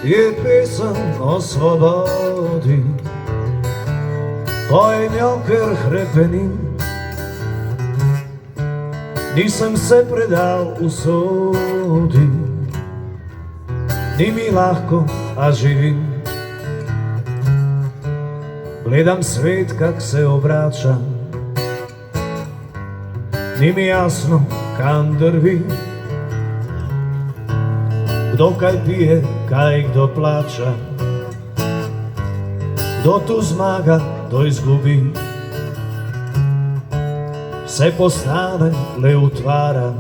je pesem o slobodi. Pojem jo, ker hrepenim, nisem se predal usodi. Ni mi lahko, a živim. Gledam svet kak se obrača, ni mi jasno kam drvi. Kdo kaj pije, kaj kdo plača, kdo tu zmaga, kdo izgubi. Vse postane le utvara,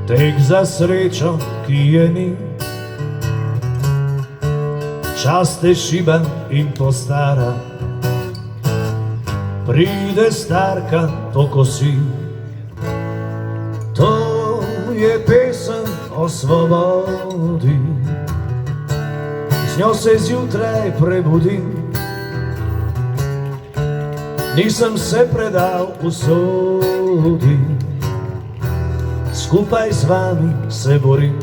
tek za srečo, ki je ni. Čas te šiba in postara, pride starka, to ko si. To je pesem o svobodi, z njo se zjutraj prebudim. Nisem se predal usodi, skupaj z vami se borim.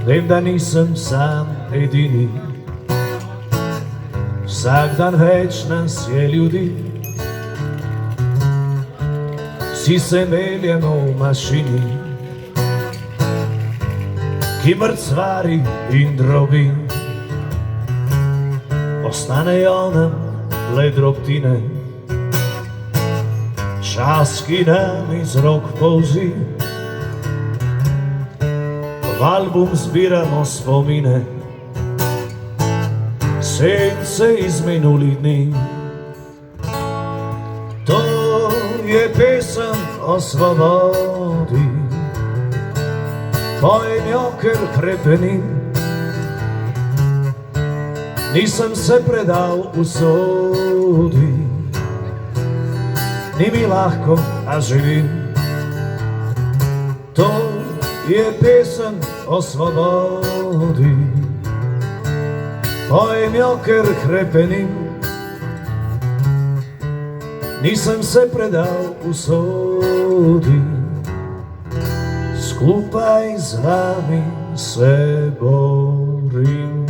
Vem, da nisem sam edini, vsak dan več nas je ljudi. Vsi se meljemo v mašini, ki mrcvari in drobi. Ostanejo nam le drobtine, čas, ki nam iz rok polzi. V album zbiramo spomine, sence iz minulih dni. To je pesem o svobodi, pojem jo, ker hrepenim. Nisem se predal usodi, ni mi lahko, a živim. To je pesem o svobodi, pojem jo, ker hrepenim. Nisem se predal usodi, skupaj z vami se borim.